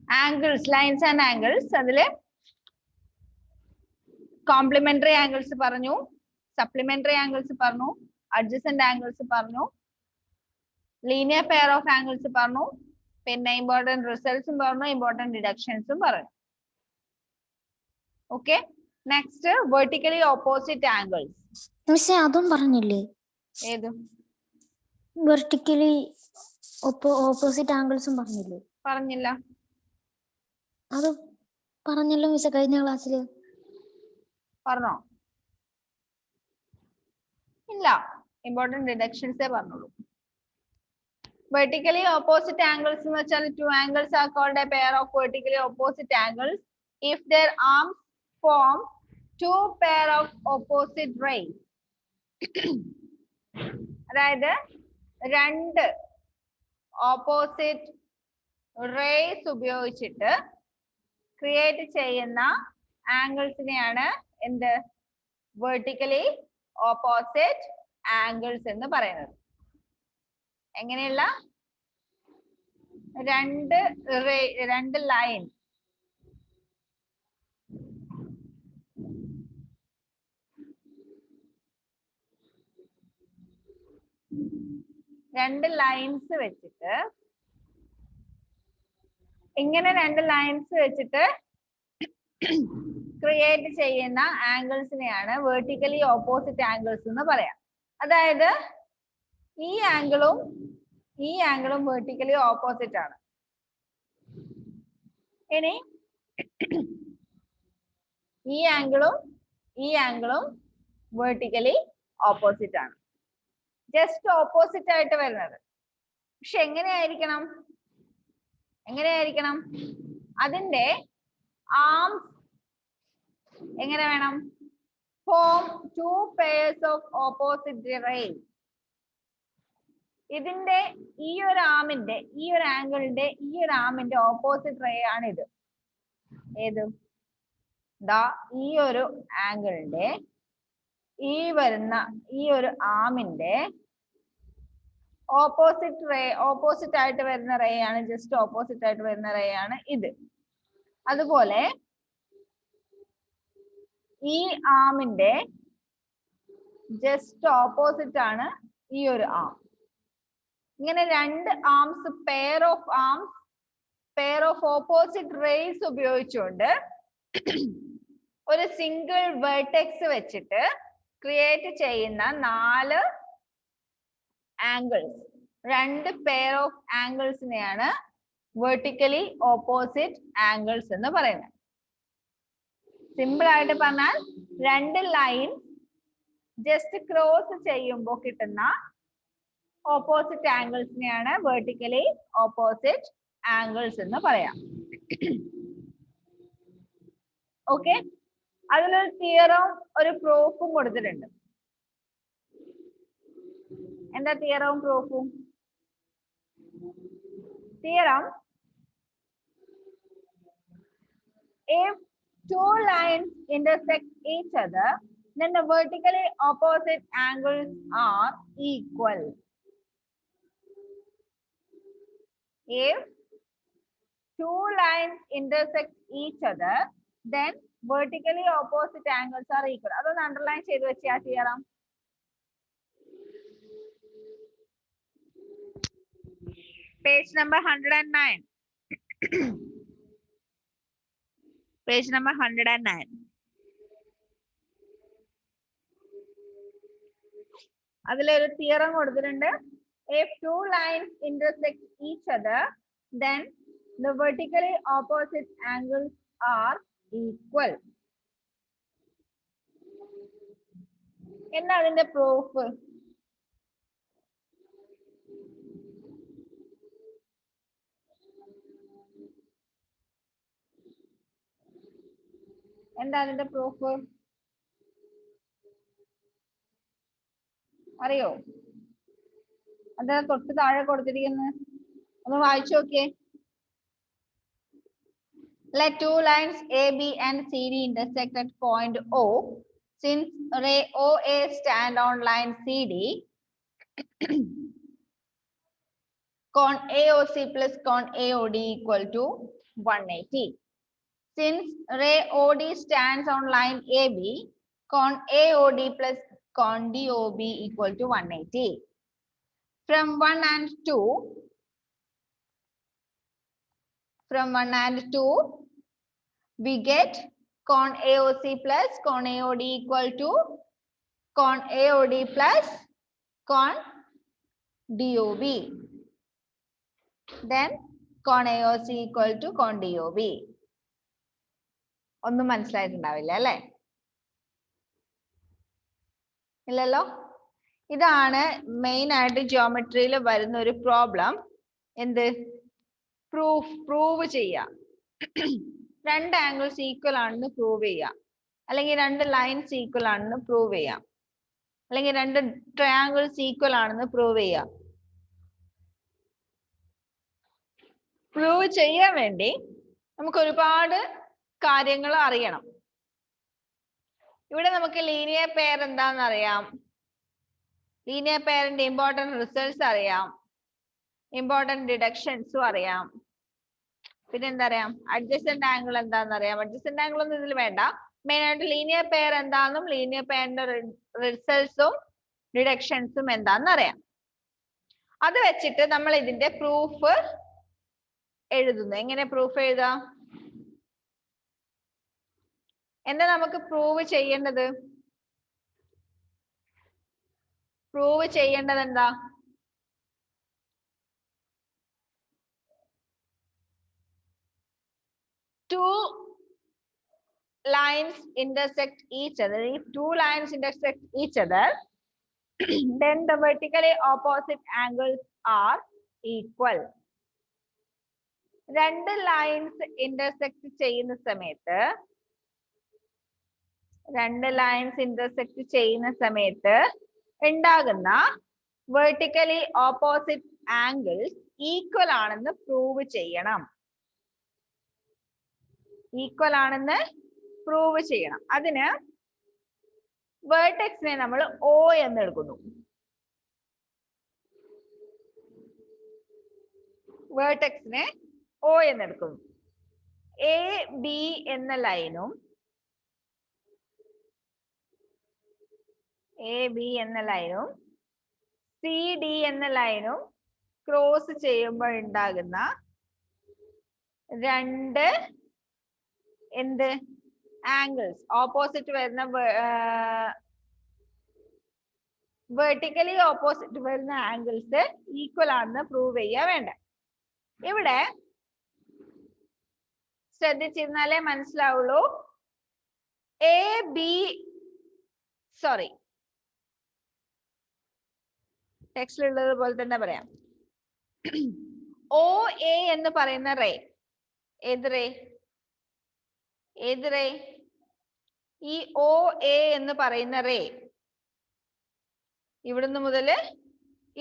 Angles, lines and angles. Adile complementary angles പറഞ്ഞു, supplementary angles പറഞ്ഞു, adjacent angles പറഞ്ഞു, linear pair of angles പറഞ്ഞു, പിന്നെ important results പറഞ്ഞു, important deductions പറഞ്ഞു. Okay. Next, vertically opposite angles. മിസ്സേ അതും പറഞ്ഞില്ലേ? ഏത്? വെർട്ടിക്കലി ഓപ്പോസിറ്റ് ആംഗിൾസും പറഞ്ഞില്ലേ? പറഞ്ഞില്ല. അത് പറഞ്ഞല്ലോ മിസ്സേ കഴിഞ്ഞ ക്ലാസ്സിൽ. പറഞ്ഞോ? ഇല്ല, important deductions പറഞ്ഞോളൂ. Vertically opposite angles എന്ന് വെച്ചാൽ two angles are called a pair of vertically opposite angles if their arms form two pair of opposite rays. അതായത് രണ്ട് ഓപ്പോസിറ്റ് റേസ് ഉപയോഗിച്ചിട്ട് ക്രിയേറ്റ് ചെയ്യുന്ന ആംഗിൾസിനെയാണ് എന്ത്? വെർട്ടിക്കലി ഓപ്പോസിറ്റ് ആംഗിൾസ് എന്ന് പറയുന്നത്. എങ്ങനെയുള്ള രണ്ട് ലൈൻ ലൈൻസ് വെച്ചിട്ട് ഇങ്ങനെ രണ്ട് ലൈൻസ് വെച്ചിട്ട് ക്രിയേറ്റ് ചെയ്യുന്ന ആംഗിൾസിനെയാണ് വെർട്ടിക്കലി ഓപ്പോസിറ്റ് ആംഗിൾസ് എന്ന് പറയാം. അതായത് ഈ ആംഗിളും വെർട്ടിക്കലി ഓപ്പോസിറ്റ് ആണ്. ഇനി ഈ ആംഗിളും വെർട്ടിക്കലി ഓപ്പോസിറ്റ് ആണ്. ജസ്റ്റ് ഓപ്പോസിറ്റ് ആയിട്ട് വരുന്നത്. പക്ഷെ എങ്ങനെയായിരിക്കണം? അതിന്റെ ആംസ് എങ്ങനെ വേണം? Form two pairs of opposite rays. ഇതിന്റെ ഈ ഒരു ആംഗിളിന്റെ ഓപ്പോസിറ്റ് റേ ആണ് ഇത്. ഏത്? ഈ ഒരു ആംഗിളിന്റെ ഈ ഒരു ആമിന്റെ ഓപ്പോസിറ്റ് ആയിട്ട് വരുന്ന റേ ആണ്, ജസ്റ്റ് ഓപ്പോസിറ്റ് ആയിട്ട് വരുന്ന റേ ആണ് ഇത്. അതുപോലെ ഈ ആമിന്റെ ജസ്റ്റ് ഓപ്പോസിറ്റ് ആണ് ഈ ഒരു ആം. ഇങ്ങനെ രണ്ട് arms pair of opposite rays ഉപയോഗിച്ചുകൊണ്ട് ഒരു സിംഗിൾ വെർട്ടെക്സ് വെച്ചിട്ട് ക്രിയേറ്റ് ചെയ്യുന്ന 4 ആംഗിൾസ്, രണ്ട് പെയർ ഓഫ് ആംഗിൾസിനെയാണ് വെർട്ടിക്കലി ഓപ്പോസിറ്റ് ആംഗിൾസ് എന്ന് പറയുന്നത്. സിമ്പിൾ ആയിട്ട് പറഞ്ഞാൽ രണ്ട് ലൈൻ ജസ്റ്റ് ക്രോസ് ചെയ്യുമ്പോൾ കിട്ടുന്ന ഓപ്പോസിറ്റ് ആംഗിൾസിനെയാണ് വെർട്ടിക്കലി ഓപ്പോസിറ്റ് ആംഗിൾസ് എന്ന് പറയാം. ഓക്കെ, അതിലൊരു തിയറവും ഒരു പ്രൂഫും കൊടുത്തിട്ടുണ്ട്. എന്താ തിയറവും പ്രൂഫും? Theorem: if two lines intersect each other, then the vertically opposite angles are equal. If two lines intersect each other, then vertically opposite angles are equal. അതൊന്ന് underline ചെയ്ത് വെച്ച് ആ theorem. Page number 109. Page number 109. അതിലൊരു theorem കൊടുത്തിട്ടുണ്ട്. If two lines intersect each other, then the vertically opposite angles are equal. എന്താ അതിന്റെ proof? എന്താ അതിന്റെ പ്രൂഫ് അറിയോ? അത് തൊട്ട് താഴെ കൊടുത്തിരിക്കുന്നത് ഒന്ന് വായിച്ചു നോക്കിയേ. Let two lines AB and CD intersect at point O. Since ray OA stand on line CD, con AOC plus con AOD equal to 180. Since ray OD stands on line AB, con AOD plus con DOB equal to 180. From 1 and 2, we get con AOC plus con AOD equal to con AOD plus con DOB. Then con AOC equal to con DOB. ഒന്നും മനസ്സിലായിട്ടുണ്ടാവില്ല അല്ലേ? ഇല്ലല്ലോ. ഇതാണ് main ആയിട്ട് ജിയോമെട്രിയിൽ വരുന്ന ഒരു problem. എന്ത്? Prove ചെയ്യാം. രണ്ട് ആംഗിൾസ് ഈക്വൽ ആണെന്ന് പ്രൂവ് ചെയ്യാം, അല്ലെങ്കിൽ രണ്ട് ലൈൻസ് ഈക്വൽ ആണെന്ന് പ്രൂവ് ചെയ്യാം, അല്ലെങ്കിൽ രണ്ട് ട്രയാങ്കിൾസ് ഈക്വൽ ആണെന്ന് പ്രൂവ് ചെയ്യാം. പ്രൂവ് ചെയ്യാൻ വേണ്ടി നമുക്ക് ഒരുപാട് കാര്യങ്ങൾ അറിയണം. ഇവിടെ നമുക്ക് ലീനിയർ പെയർ എന്താണെന്ന് അറിയാം, ലീനിയർ പെയറിന്റെ ഇമ്പോർട്ടന്റ് റിസൾട്ട്സ് അറിയാം, ഇമ്പോർട്ടന്റ് ഡിഡക്ഷൻസും അറിയാം. പിന്നെ എന്താ അറിയാം, അഡ്ജസന്റ് ആംഗിൾ എന്താണെന്ന് അറിയാം. അഡ്ജസന്റ് ആംഗിൾ ഒന്നും ഇതിൽ വേണ്ട. മെയിൻ ആയിട്ട് ലീനിയർ പെയർ എന്താണെന്നും ലീനിയർ പെയറിന്റെ റിസൾട്ട്സും ഡിഡക്ഷൻസും എന്താണെന്ന് അറിയാം. അത് വെച്ചിട്ട് നമ്മൾ ഇതിന്റെ പ്രൂഫ് എഴുതുന്നു. എങ്ങനെ പ്രൂഫ് എഴുതാം? എന്താ നമുക്ക് പ്രൂവ് ചെയ്യേണ്ടത്? പ്രൂവ് ചെയ്യേണ്ടത് എന്താ? Two lines intersect each other. If two lines intersect each other, then the vertically opposite angles are equal. രണ്ട് ലൈൻസ് ഇന്റർസെക്ട് ചെയ്യുന്ന സമയത്ത്, ഉണ്ടാകുന്ന വെർട്ടിക്കലി ഓപ്പോസിറ്റ് ആംഗിൾസ് ഈക്വൽ ആണെന്ന് പ്രൂവ് ചെയ്യണം. ഈക്വൽ ആണെന്ന് പ്രൂവ് ചെയ്യണം. അതിന് വേർട്ടെക്സിനെ നമ്മൾ O എന്ന് എടുക്കുന്നു. വേർട്ടെക്സിനെ O എന്ന് എടുക്കുന്നു. എ ബി എന്ന ലൈനും സി ഡി എന്ന ലൈനും ക്രോസ് ചെയ്യുമ്പോൾ ഉണ്ടാകുന്ന രണ്ട് എന്ത് ആംഗിൾസ്, ഓപ്പോസിറ്റ് വരുന്ന വെർട്ടിക്കലി ഓപ്പോസിറ്റ് വരുന്ന ആംഗിൾസ് ഈക്വൽ ആണെന്ന് പ്രൂവ് ചെയ്യാൻ വേണ്ട. ഇവിടെ ശ്രദ്ധിച്ചിരുന്നാലേ മനസ്സിലാവുള്ളൂ. ടെക്സ്റ്റിലുള്ളത് പോലെ തന്നെ പറയാം. OA എന്ന് പറയുന്ന റേ, ഏത് റേ? ഈ OA എന്ന് പറയുന്ന റേ ഇവിടുന്ന് മുതൽ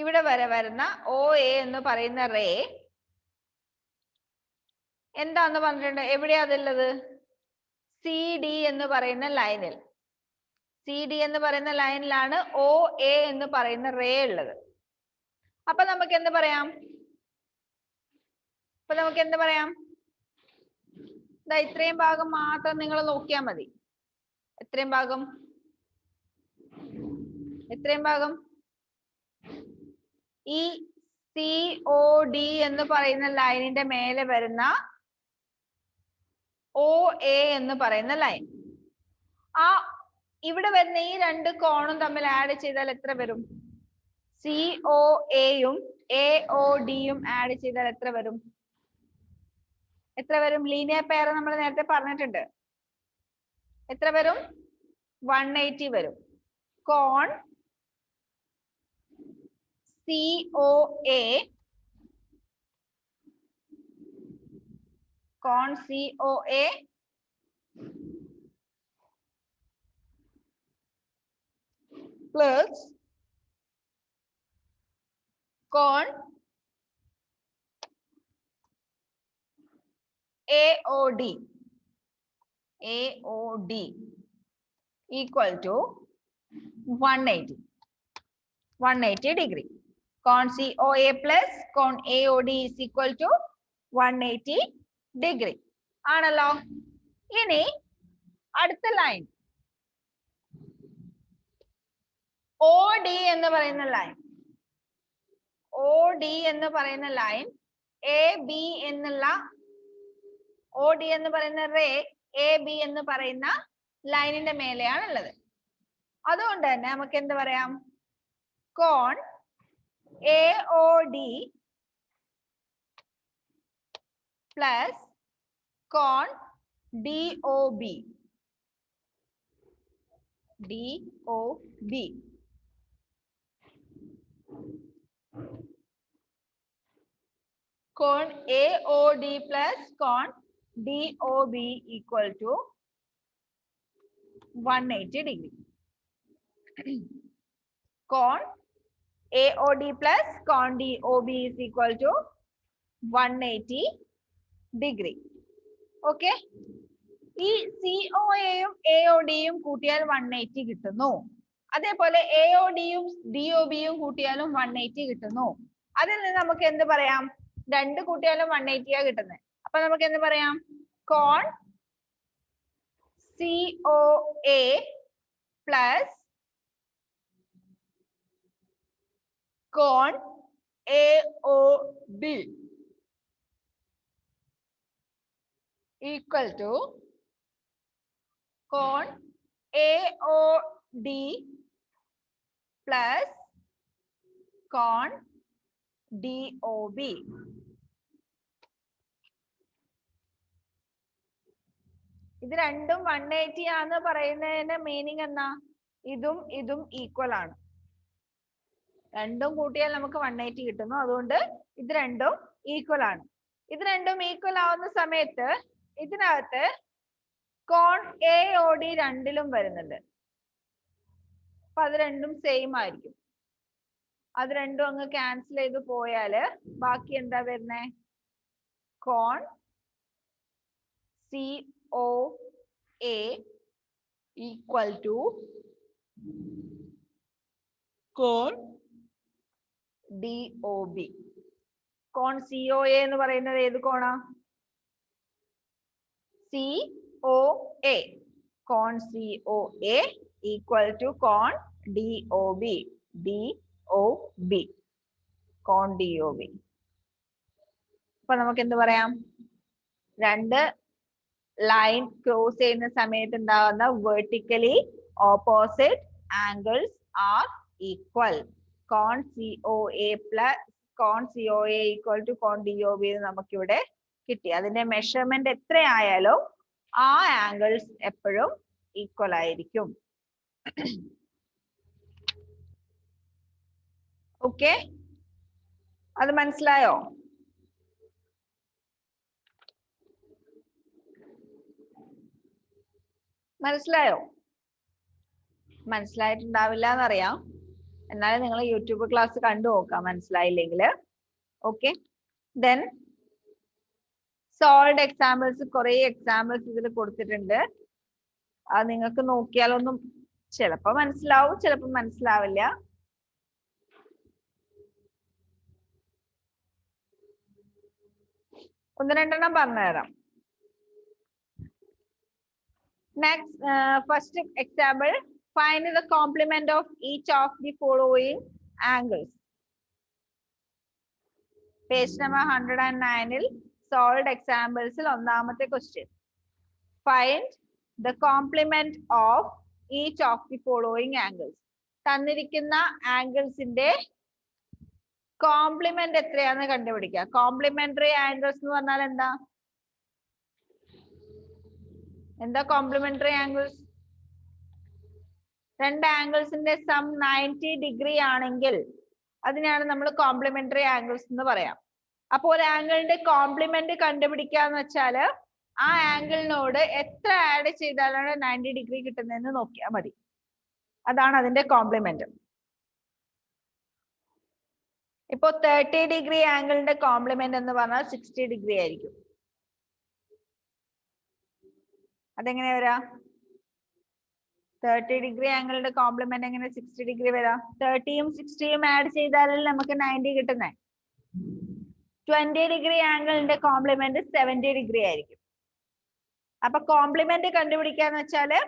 ഇവിടെ വരെ വരുന്ന OA എന്ന് പറയുന്ന റേ എന്താന്ന് പറഞ്ഞിട്ടുണ്ട്? എവിടെയാ അതുള്ളത്? CD എന്ന് പറയുന്ന ലൈനിൽ. CD എന്ന് പറയുന്ന ലൈനിലാണ് OA എന്ന് പറയുന്ന റേ ഉള്ളത്. അപ്പൊ നമുക്ക് എന്ത് പറയാം? ഇത്രയും ഭാഗം മാത്രം നിങ്ങൾ നോക്കിയാൽ മതി. എത്രയും ഭാഗം ഈ COD എന്ന് പറയുന്ന ലൈനിന്റെ മേലെ വരുന്ന OA എന്ന് പറയുന്ന ലൈൻ, ആ ഇവിടെ വരുന്ന ഈ രണ്ട് കോണും തമ്മിൽ ആഡ് ചെയ്താൽ എത്ര വരും? COAയും AODയും ആഡ് ചെയ്താൽ എത്ര വരും? ലീനിയർ പെയർ നമ്മൾ നേരത്തെ പറഞ്ഞിട്ടുണ്ട്. എത്ര വരും? 180 വരും. കോൺ COA plus con AOD equal to 180 degree. Con COA plus con AOD is equal to 180 degree ആണല്ലോ. ഇനി അടുത്ത ലൈൻ ഒ ഡി എന്ന് പറയുന്ന ലൈൻ, ഒ ഡി എന്ന് പറയുന്ന ലൈൻ എ ബി എന്നുള്ള ഒ ഡി എന്ന് പറയുന്ന റേ എ ബി എന്ന് പറയുന്ന ലൈനിന്റെ മേലെയാണ് ഉള്ളത്. അതുകൊണ്ട് തന്നെ നമുക്ക് എന്ത് പറയാം, കോൺ എ ഒ ഡി പ്ലസ് കോൺ D O B, D O B കോൺ എ ഒ ഡി പ്ലസ് കോൺ D O B equal to 180 degree. കോൺ AOD plus con DOB is equal to 180 degree. Okay. ഈ COA-യും AOD-യും കൂട്ടിയാൽ 180 കിട്ടുന്നു. അതേപോലെ AOD-യും DOB-യും കൂട്ടിയാലും 180 കിട്ടുന്നു. അതിൽ നിന്ന് നമുക്ക് എന്ത് പറയാം, രണ്ട് കൂട്ടിയാലും 180 ആ കിട്ടുന്നത്. അപ്പൊ നമുക്ക് എന്ത് പറയാം, കോൺ COA plus cone AOB equal to cone AOD plus cone DOB. ഇത് രണ്ടും 180 ആണെന്ന് പറയുന്നതിന്റെ മീനിങ് എന്നാ, ഇതും ഇതും ഈക്വൽ ആണ്. രണ്ടും കൂട്ടിയാൽ നമുക്ക് 180 കിട്ടുന്നു. അതുകൊണ്ട് ഇത് രണ്ടും ഈക്വൽ ആണ്. ഇത് രണ്ടും ഈക്വൽ ആവുന്ന സമയത്ത് ഇതിനകത്ത് കോൺ AOD രണ്ടിലും വരുന്നുണ്ട്. അപ്പൊ അത് രണ്ടും സെയിം ആയിരിക്കും. അത് രണ്ടും അങ്ങ് ക്യാൻസൽ ചെയ്ത് പോയാല് ബാക്കി എന്താ വരുന്നേ, കോൺ COA ഈക്വൽ ടു കോൺ DOB. കോൺ COA എന്ന് പറയുന്നത് ഏത് കോണാ, COA. കോൺ COA ഈക്വൽ ടു കോൺ DOB, DOB, കോൺ DOB. അപ്പൊ നമുക്ക് എന്ത് പറയാം, രണ്ട് ലൈൻ ക്രോസ് ചെയ്യുന്ന സമയത്ത് ഉണ്ടാകുന്ന vertically opposite angles are equal. കോൺ COA പ്ലസ് കോൺ COA ഈക്വൽ ടു കോൺ DOB നമുക്കിവിടെ കിട്ടി. അതിന്റെ മെഷർമെന്റ് എത്രയായാലും ആ ആംഗിൾസ് എപ്പോഴും ഈക്വൽ ആയിരിക്കും. ഓക്കെ, അത് മനസ്സിലായോ? മനസ്സിലായോ? മനസ്സിലായിട്ടുണ്ടാവില്ല എന്നറിയാം. എന്നാലും നിങ്ങൾ യൂട്യൂബ് ക്ലാസ് കണ്ടു നോക്കാം മനസ്സിലായില്ലെങ്കിൽ. ഓക്കെ, ദെൻ സോൾഡ് എക്സാമ്പിൾസ്, കുറെ എക്സാമ്പിൾസ് ഇതിൽ കൊടുത്തിട്ടുണ്ട്. അത് നിങ്ങൾക്ക് നോക്കിയാലൊന്നും ചിലപ്പോ മനസ്സിലാവും, ചിലപ്പോ മനസ്സിലാവില്ല. ഒന്ന് രണ്ടെണ്ണം പറഞ്ഞുതരാം. Next, first example, find the complement of each of the following angles. Page number 109 il solved examples il onnamathe question. Find the complement of each of the following angles. തന്നിരിക്കുന്ന ആംഗിൾസിന്റെ കോംപ്ലിമെന്റ് എത്രയാണെന്ന് കണ്ടുപിടിക്കുക. കോംപ്ലിമെന്ററി ആംഗിൾസ് എന്ന് പറഞ്ഞാൽ എന്താ, എന്താ complementary angles? രണ്ട് ആംഗിൾസിന്റെ some 90 degree ആണെങ്കിൽ അതിനാണ് നമ്മൾ കോംപ്ലിമെന്ററി ആംഗിൾസ് എന്ന് പറയാം. അപ്പോൾ ഒരു ആംഗിളിന്റെ കോംപ്ലിമെന്റ് കണ്ടുപിടിക്കാന്ന് വെച്ചാൽ ആ ആംഗിളിനോട് എത്ര ആഡ് ചെയ്താലാണ് 90 ഡിഗ്രി കിട്ടുന്നതെന്ന് നോക്കിയാൽ മതി. അതാണ് അതിന്റെ കോംപ്ലിമെന്റ്. ഇപ്പോ 30 ഡിഗ്രി ആംഗിളിന്റെ കോംപ്ലിമെന്റ് എന്ന് പറഞ്ഞാൽ 60 ഡിഗ്രി ആയിരിക്കും. അതെങ്ങനെ വരാ? 30 ഡിഗ്രി ആംഗിളിന്റെ കോംപ്ലിമെന്റ് എങ്ങനെ 60 ഡിഗ്രി വരാം? 30യും 60യും ആഡ് ചെയ്താലല്ലേ നമുക്ക് 90 കിട്ടുന്നേ. 20 ഡിഗ്രി ആംഗിളിന്റെ കോംപ്ലിമെന്റ് 70 ഡിഗ്രി ആയിരിക്കും. അപ്പൊ കോംപ്ലിമെന്റ് കണ്ടുപിടിക്കാന്ന് വെച്ചാല്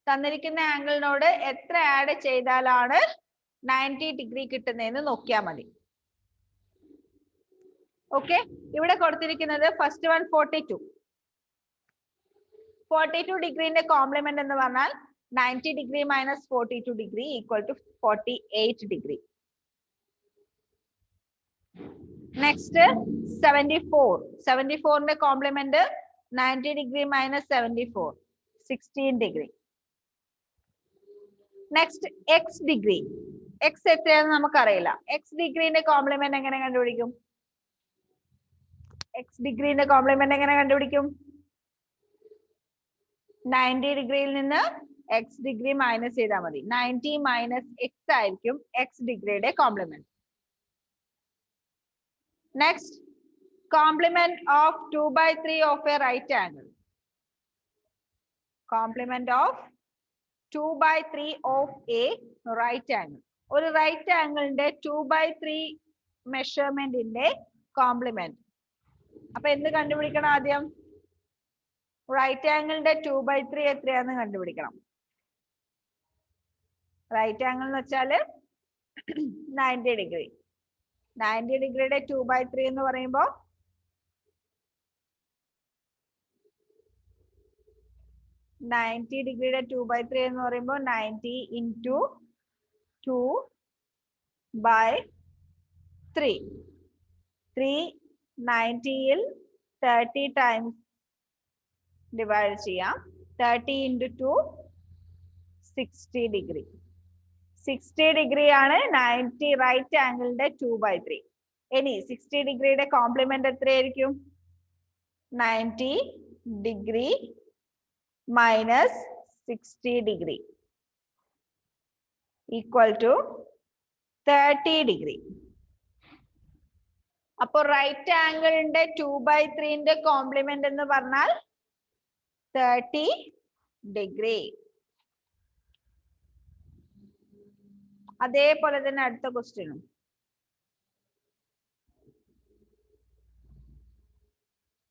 തന്നിരിക്കുന്ന ആംഗിളിനോട് എത്ര ആഡ് ചെയ്താലാണ് 90 ഡിഗ്രി കിട്ടുന്നതെന്ന് നോക്കിയാൽ മതി. ഓക്കെ, ഇവിടെ കൊടുത്തിരിക്കുന്നത് ഫസ്റ്റ് വൺ 42. 42 ഡിഗ്രീന്റെ കോംപ്ലിമെന്റ് എന്ന് പറഞ്ഞാൽ 90 degree minus 42 degree equal to 48 degree. Next 74. 74ന്റെ complement 90 degree minus 74, 16 degree. Next X degree. X എത്രയാണെന്ന് നമുക്കറിയില്ല. എക്സ് ഡിഗ്രീന്റെ കോംപ്ലിമെന്റ് എങ്ങനെ കണ്ടുപിടിക്കും? എക്സ് ഡിഗ്രീന്റെ കോംപ്ലിമെന്റ് എങ്ങനെ കണ്ടുപിടിക്കും? 90 ഡിഗ്രിയിൽ നിന്ന് എക്സ് ഡിഗ്രി മൈനസ് ചെയ്താൽ മതി. 90 മൈനസ് എക്സ് ആയിരിക്കും എക്സ് ഡിഗ്രിയുടെ complement. Next complement of 2/3 of a right angle. Complement of 2/3 of a right angle. ഒരു റൈറ്റ് ആംഗിളിന്റെ 2/3 മെഷർമെന്റിന്റെ കോംപ്ലിമെന്റ്. അപ്പൊ എന്ത് കണ്ടുപിടിക്കണം? ആദ്യം റൈറ്റ് ആംഗിളിന്റെ 2/3 എത്രയാന്ന് കണ്ടുപിടിക്കണം. റൈറ്റ് ആംഗിൾ എന്ന് വെച്ചാല് 90 ഡിഗ്രി. 90 ഡിഗ്രിയുടെ 2/3 എന്ന് പറയുമ്പോ 90 ഡിഗ്രിയുടെ 2/3 എന്ന് പറയുമ്പോൾ 90 into 2/3. 90യിൽ 30 ടൈംസ് ഡിവൈഡ് ചെയ്യാം. 30 into 2 60 ഡിഗ്രി. 60 ഡിഗ്രി ആണ് 90 റൈറ്റ് ആംഗിളിന്റെ 2/3. ഇനി 60 ഡിഗ്രിയുടെ കോംപ്ലിമെന്റ് എത്രയായിരിക്കും? 90 degree minus 60 degree equal to 30 degree. അപ്പൊ റൈറ്റ് ആംഗിളിന്റെ 2/3ന്റെ കോംപ്ലിമെന്റ് എന്ന് പറഞ്ഞാൽ 30 ഡിഗ്രി. അതേപോലെ തന്നെ അടുത്ത ക്വസ്റ്റ്യനും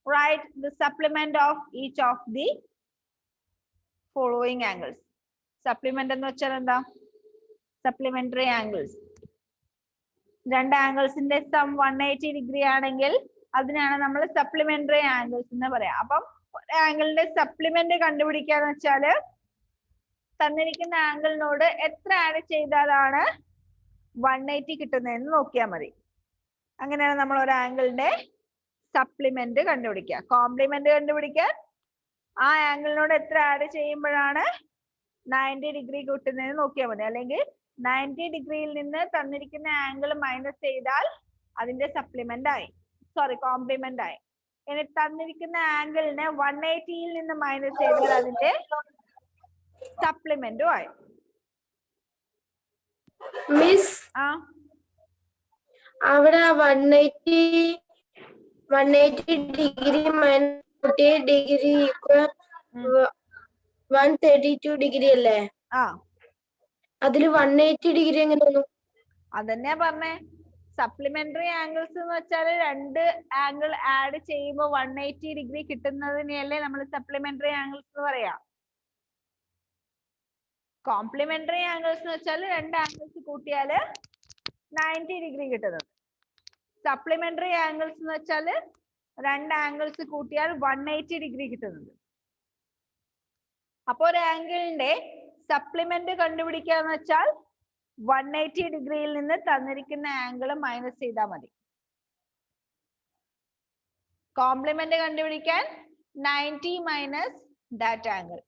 write the supplement of each of the following angles. Supplement എന്ന് വെച്ചാൽ എന്താ? Supplementary angles. രണ്ട് ആംഗിൾസിന്റെ സം 180 ഡിഗ്രി ആണെങ്കിൽ അതിനാണ് നമ്മൾ സപ്ലിമെന്ററി ആംഗിൾസ് എന്ന് പറയാം. അപ്പം ആംഗിളിന്റെ സപ്ലിമെന്റ് കണ്ടുപിടിക്കാന്ന് വെച്ചാല് തന്നിരിക്കുന്ന ആംഗിളിനോട് എത്ര ആഡ് ചെയ്താലാണ് 180 കിട്ടുന്നതെന്ന് നോക്കിയാൽ മതി. അങ്ങനെയാണ് നമ്മൾ ഒരു ആംഗിളിന്റെ സപ്ലിമെന്റ് കണ്ടുപിടിക്കുക. കോംപ്ലിമെന്റ് കണ്ടുപിടിക്കാൻ ആ ആംഗിളിനോട് എത്ര ആഡ് ചെയ്യുമ്പോഴാണ് 90 ഡിഗ്രി കിട്ടുന്നതെന്ന് നോക്കിയാൽ മതി. അല്ലെങ്കിൽ 90 ഡിഗ്രിയിൽ നിന്ന് തന്നിരിക്കുന്ന ആംഗിൾ മൈനസ് ചെയ്താൽ അതിന്റെ സപ്ലിമെന്റ് ആയി, സോറി കോംപ്ലിമെന്റ് ആയി. ഇനി തന്നിരിക്കുന്ന ആംഗിളിനെ 180യിൽ നിന്ന് മൈനസ് ചെയ്താൽ അതിന്റെ സപ്ലിമെന്റും ആയി. മിസ് അവിടെ 180 degree minus 48 degree equal 132 degree അല്ലേ? അതില് 180 ഡിഗ്രി എങ്ങനെ വന്നു? അതന്നെയാ പറഞ്ഞേ. സപ്ലിമെന്ററി ആംഗിൾസ് എന്ന് വെച്ചാൽ രണ്ട് ആംഗിൾ ആഡ് ചെയ്യുമ്പോൾ 180 ഡിഗ്രി കിട്ടുന്നതിനെയല്ലേ നമ്മൾ സപ്ലിമെന്ററി ആംഗിൾസ് എന്ന് പറയാ. കോംപ്ലിമെന്ററി ആംഗിൾസ് എന്ന് വെച്ചാൽ രണ്ട് ആംഗിൾസ് കൂട്ടിയാല് 90 ഡിഗ്രി കിട്ടുന്നത്. സപ്ലിമെന്ററി ആംഗിൾസ് എന്ന് വെച്ചാല് രണ്ട് ആംഗിൾസ് കൂട്ടിയാൽ 180 ഡിഗ്രി കിട്ടുന്നത്. അപ്പൊ ഒരു ആംഗിളിന്റെ സപ്ലിമെന്റ് കണ്ടുപിടിക്കാന്ന് വെച്ചാൽ 180 ഡിഗ്രിയിൽ നിന്ന് തന്നിരിക്കുന്ന ആംഗിൾ മൈനസ് ചെയ്താൽ മതി. കോംപ്ലിമെന്റ് കണ്ടുപിടിക്കാൻ 90 മൈനസ് ദാറ്റ് ആംഗിൾ.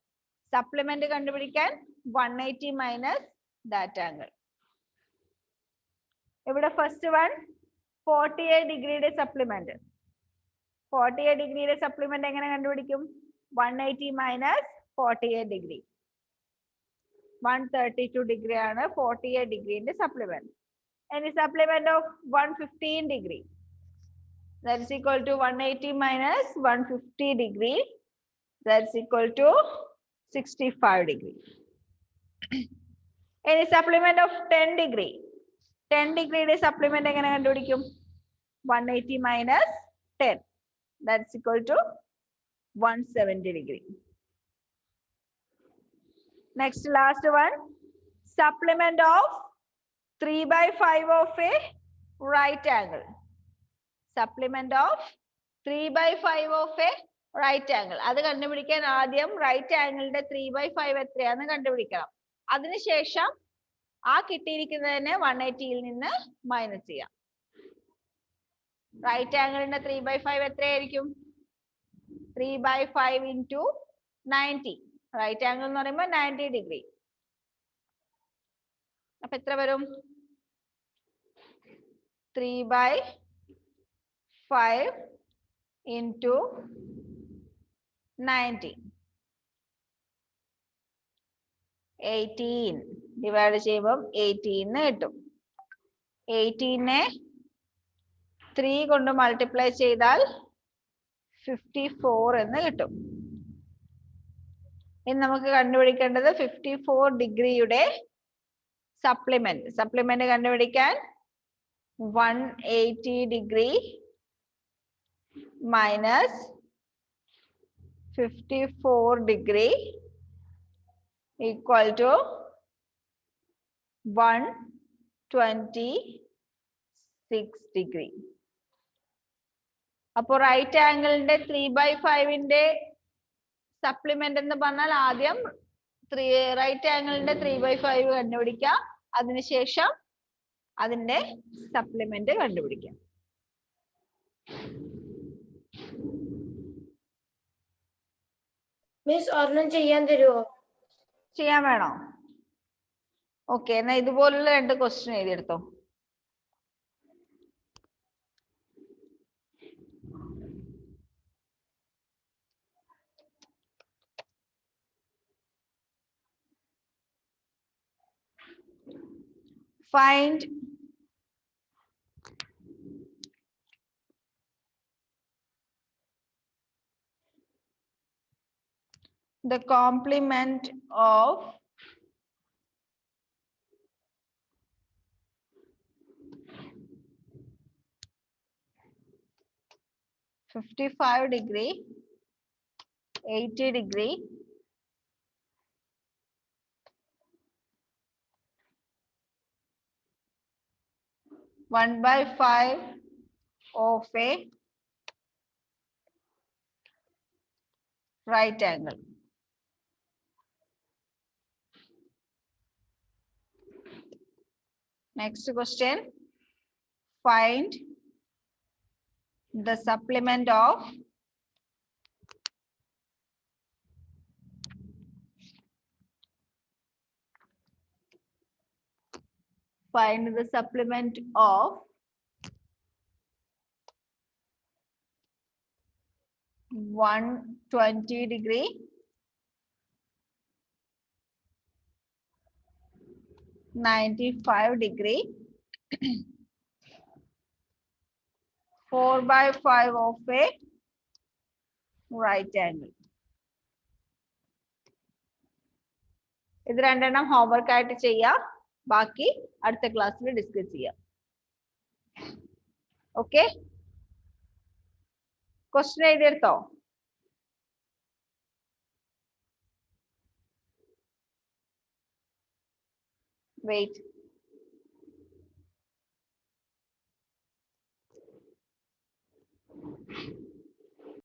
സപ്ലിമെന്റ് കണ്ടുപിടിക്കാൻ 180 മൈനസ് ദാറ്റ് ആംഗിൾ. ഇവിടെ ഫസ്റ്റ് വൺ 48 ഡിഗ്രിയുടെ സപ്ലിമെന്റ്. 48 ഡിഗ്രിയുടെ സപ്ലിമെന്റ് എങ്ങനെ കണ്ടുപിടിക്കും? 180 മൈനസ് 48 ഡിഗ്രി. 132 ഡിഗ്രി ആണ് 48 ഡിഗ്രിന്റെ സപ്ലിമെന്റ്. ഇനി supplement of 115 degree, that is equal to 180 minus 150 degree, that's equal to 65 degree. Any supplement of 10 degree. 10 degree supplement എങ്ങനെ കണ്ടുപിടിക്കും? 180 minus 10. That's equal to 170 degree. Next, last one. Supplement of 3 by 5 of a right angle. Supplement of 3 by 5 of a right angle. അത് കണ്ടുപിടിക്കാൻ ആദ്യം right ആംഗിളിന്റെ 3 by 5 എത്രയാണെന്ന് കണ്ടുപിടിക്കണം. അതിനുശേഷം ആ കിട്ടിയിരിക്കുന്നതിനെ 180യിൽ നിന്ന് മൈനസ് ചെയ്യാം. റൈറ്റ് ആംഗിളിന്റെ 3 by 5 എത്രയായിരിക്കും? 3 by 5 into 90. റൈറ്റ് ആംഗിൾ എന്ന് പറയുമ്പോൾ 90 ഡിഗ്രി. അപ്പൊ എത്ര വരും? 3 by 5 into 90. 18 ഡിവൈഡ് ചെയ്യുമ്പോൾ 18 കിട്ടും. 18നെ 3 കൊണ്ട് മൾട്ടിപ്ലൈ ചെയ്താൽ 54 എന്ന് കിട്ടും. ഇനി നമുക്ക് കണ്ടുപിടിക്കേണ്ടത് 54 ഡിഗ്രിയുടെ സപ്ലിമെന്റ് കണ്ടുപിടിക്കാൻ 180 degree minus 54 degree equal to 126 degree. അപ്പോൾ റൈറ്റ് ആംഗിളിന്റെ 3 by 5ന്റെ സപ്ലിമെന്റ് എന്ന് പറഞ്ഞാൽ ആദ്യം റൈറ്റ് ആംഗിളിന്റെ 3 by 5 കണ്ടുപിടിക്കുക. അതിനുശേഷം അതിന്റെ സപ്ലിമെന്റ് കണ്ടുപിടിക്കാം. മിസ് ഒരെണ്ണം ചെയ്യാൻ തരുമോ? ചെയ്യാൻ വേണോ? ഓക്കെ, എന്നാ ഇതുപോലുള്ള 2 question എഴുതിയെടുത്തോ. Find the complement of 55 degree, 80 degree, 1 by 5 of a right angle. Next question. Find the supplement of the supplement of 120 degree, 95 degree, 4 by 5 of a right angle. ഇത് രണ്ടെണ്ണം ഹോംവർക്ക് ആയിട്ട് ചെയ്യാം. ബാക്കി അടുത്ത ക്ലാസ്സിൽ ഡിസ്കസ് ചെയ്യാം. ഓക്കെ, ക്വസ്റ്റ്യൻ എഴുതിയെടുത്തോ? Wait.